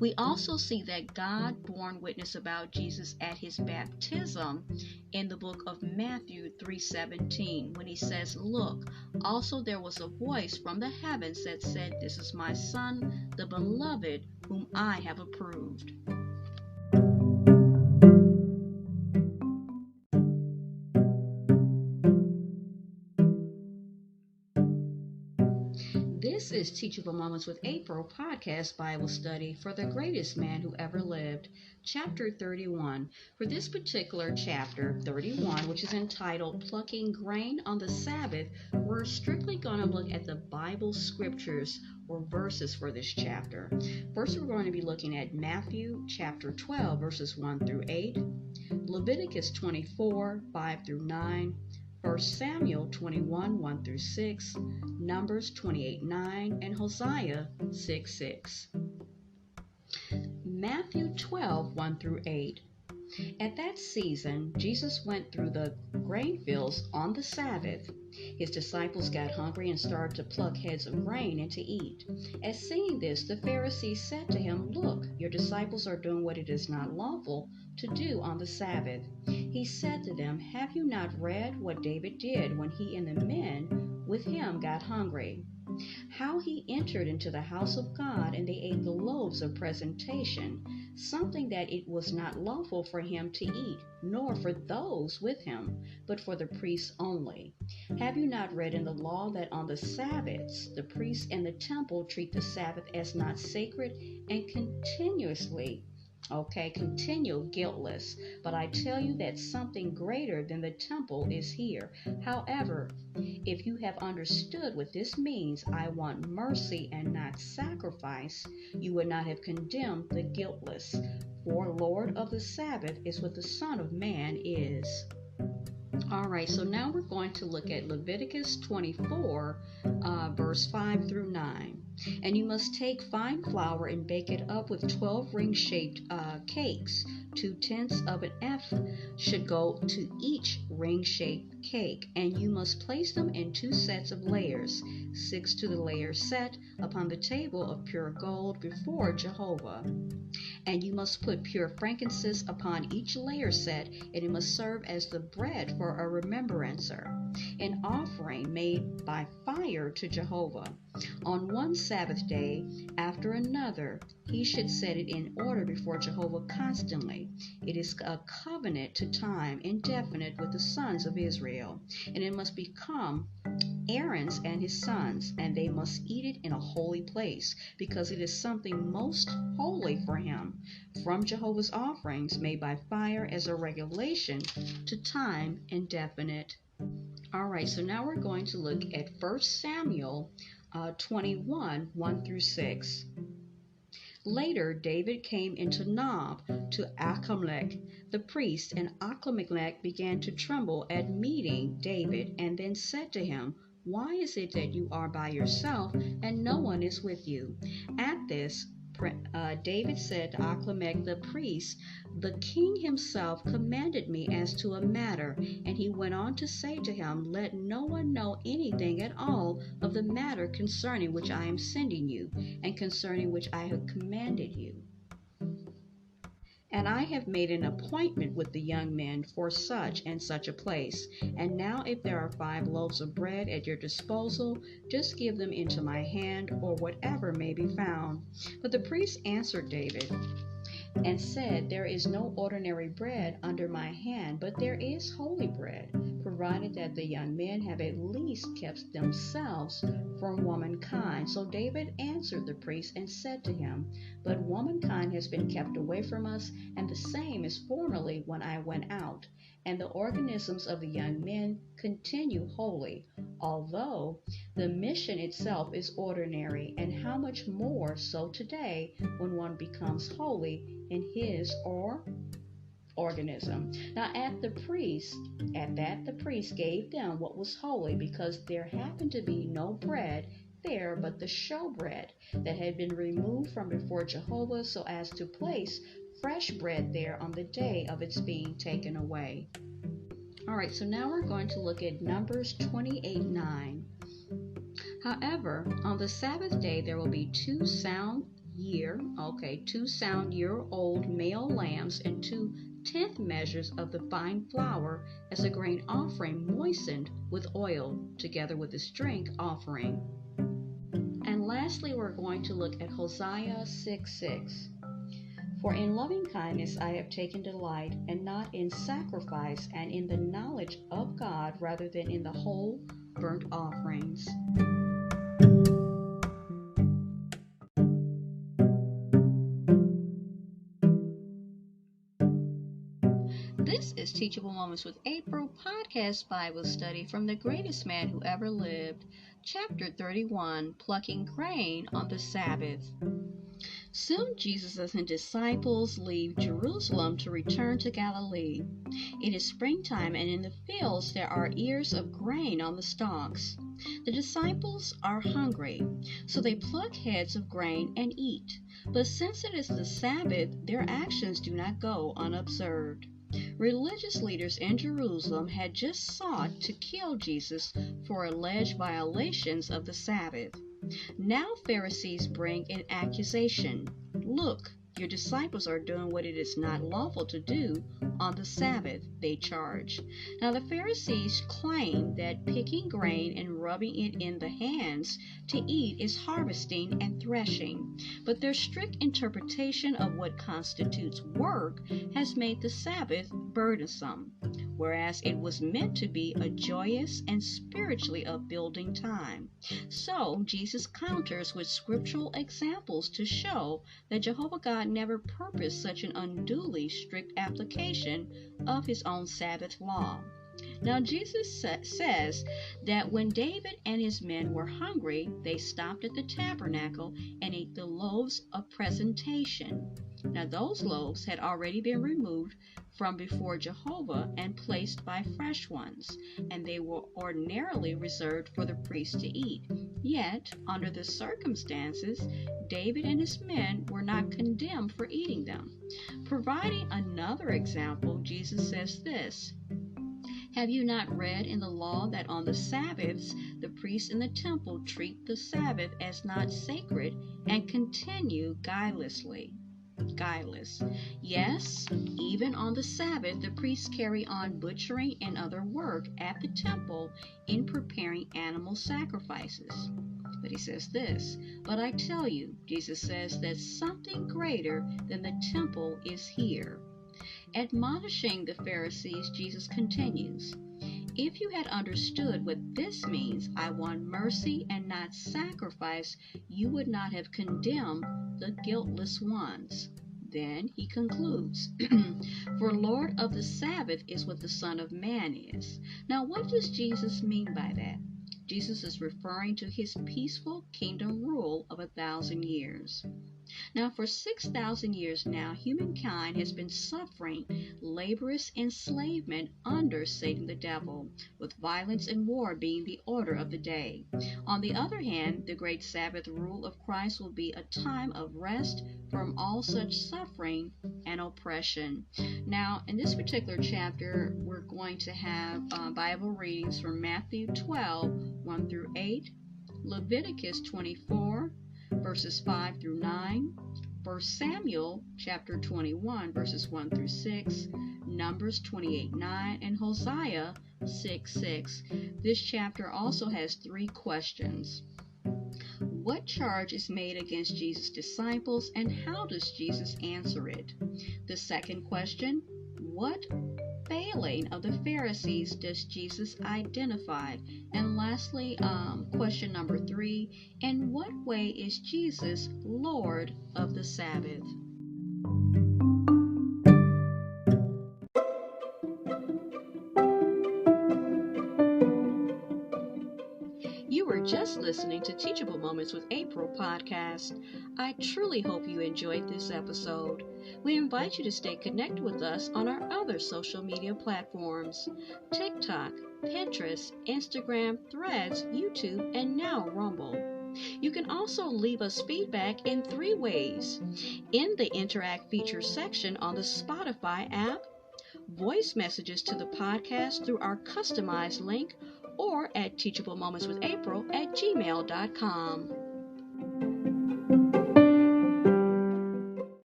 We also see that God bore witness about Jesus at his baptism in the book of Matthew 3:17 when he says, "Look, also there was a voice from the heavens that said, 'This is my Son, the beloved, whom I have approved.'" This is Teachable Moments with April podcast Bible study for the greatest man who ever lived, chapter 31. For this particular chapter, 31, which is entitled Plucking Grain on the Sabbath, we're strictly going to look at the Bible scriptures or verses for this chapter. First, we're going to be looking at Matthew chapter 12, verses 1 through 8, Leviticus 24, 5 through 9, 1 Samuel 21, 1 through 6, Numbers 28, 9, and Hosea 6, 6. Matthew 12, 1 through 8. At that season, Jesus went through the grain fields on the Sabbath. His disciples got hungry and started to pluck heads of grain and to eat. At seeing this, the Pharisees said to him, "Look, your disciples are doing what it is not lawful to do on the Sabbath." He said to them, "Have you not read what David did when he and the men with him got hungry? How he entered into the house of God and they ate the loaves of presentation, something that it was not lawful for him to eat, nor for those with him, but for the priests only. Have you not read in the law that on the Sabbaths the priests and the temple treat the Sabbath as not sacred and continue guiltless? But I tell you that something greater than the temple is here. However, if you have understood what this means, 'I want mercy and not sacrifice,' you would not have condemned the guiltless. For Lord of the Sabbath is what the Son of Man is." Alright, so now we're going to look at Leviticus 24, verse 5 through 9. "And you must take fine flour and bake it up with 12 ring-shaped cakes. 2/10 of an ephah should go to each ring-shaped cake, and you must place them in 2 sets of layers, 6 to the layer set, upon the table of pure gold before Jehovah. And you must put pure frankincense upon each layer set, and it must serve as the bread for a remembrancer, an offering made by fire to Jehovah. On one Sabbath day after another, he should set it in order before Jehovah constantly. It is a covenant to time indefinite with the sons of Israel, and it must become Aaron's and his sons, and they must eat it in a holy place, because it is something most holy for him, from Jehovah's offerings made by fire as a regulation to time indefinite." Alright, so now we're going to look at 1 Samuel 21, 1 through 6. "Later, David came into Nob to Achimelech the priest, and Achimelech began to tremble at meeting David, and then said to him, 'Why is it that you are by yourself, and no one is with you?' At this, David said to Achimelech the priest, 'The king himself commanded me as to a matter,' and he went on to say to him, 'Let no one know anything at all of the matter concerning which I am sending you, and concerning which I have commanded you. And I have made an appointment with the young men for such and such a place. And now if there are 5 loaves of bread at your disposal, just give them into my hand, or whatever may be found.' But the priest answered David and said, 'There is no ordinary bread under my hand, but there is holy bread, provided that the young men have at least kept themselves from womankind.' So David answered the priest and said to him, 'But womankind has been kept away from us, and the same as formerly when I went out. And the organisms of the young men continue holy, although the mission itself is ordinary, and how much more so today when one becomes holy in his or organism.' Now at that the priest gave them what was holy, because there happened to be no bread there but the showbread that had been removed from before Jehovah, so as to place fresh bread there on the day of its being taken away." Alright, so now we're going to look at Numbers 28:9. "However, on the Sabbath day there will be 2 sound year, okay, 2 sound-year-old male lambs, and 2 tenth measures of the fine flour as a grain offering moistened with oil, together with its drink offering. And lastly, we're going to look at Hosea 6:6. For in loving kindness I have taken delight, and not in sacrifice, and in the knowledge of God rather than in the whole burnt offerings. This is Teachable Moments with April podcast Bible study from The Greatest Man Who Ever Lived, chapter 31, Plucking Grain on the Sabbath. Soon Jesus and his disciples leave Jerusalem to return to Galilee. It is springtime, and in the fields there are ears of grain on the stalks. The disciples are hungry, so they pluck heads of grain and eat. But since it is the Sabbath, their actions do not go unobserved. Religious leaders in Jerusalem had just sought to kill Jesus for alleged violations of the Sabbath. Now Pharisees bring an accusation. Look, your disciples are doing what it is not lawful to do on the Sabbath, they charge. Now the Pharisees claim that picking grain and rubbing it in the hands to eat is harvesting and threshing, but their strict interpretation of what constitutes work has made the Sabbath burdensome, whereas it was meant to be a joyous and spiritually upbuilding time. So Jesus counters with scriptural examples to show that Jehovah God never purposed such an unduly strict application of his own Sabbath law. Now Jesus says that when David and his men were hungry, they stopped at the tabernacle and ate the loaves of presentation. Now those loaves had already been removed from before Jehovah and placed by fresh ones, and they were ordinarily reserved for the priest to eat. Yet, under the circumstances, David and his men were not condemned for eating them. Providing another example, Jesus says this: have you not read in the law that on the Sabbaths the priests in the temple treat the Sabbath as not sacred and continue guileless? Yes, even on the Sabbath the priests carry on butchering and other work at the temple in preparing animal sacrifices. But he says this: but I tell you, Jesus says, that something greater than the temple is here. Admonishing the Pharisees, Jesus continues, if you had understood what this means, I want mercy and not sacrifice, you would not have condemned the guiltless ones. Then he concludes, for Lord of the Sabbath is what the Son of Man is. Now what does Jesus mean by that? Jesus is referring to his peaceful kingdom rule of 1,000 years. Now, for 6,000 years now, humankind has been suffering laborious enslavement under Satan the devil, with violence and war being the order of the day. On the other hand, the great Sabbath rule of Christ will be a time of rest from all such suffering and oppression. Now, in this particular chapter, we're going to have Bible readings from Matthew 12, 1 through 8, Leviticus 24, verses 5 through 9, 1 Samuel chapter 21, verses 1 through 6, Numbers 28, 9, and Hosea 6, 6. This chapter also has 3 questions. What charge is made against Jesus' disciples, and how does Jesus answer it? The second question, what failing of the Pharisees does Jesus identify? And lastly, question number 3, in what way is Jesus Lord of the Sabbath? You were just listening to Teachable Moments with April podcast. I truly hope you enjoyed this episode. We invite you to stay connected with us on our other social media platforms: TikTok, Pinterest, Instagram, Threads, YouTube, and now Rumble. You can also leave us feedback in 3 ways: in the Interact feature section on the Spotify app, voice messages to the podcast through our customized link, or at teachablemomentswithapril@gmail.com.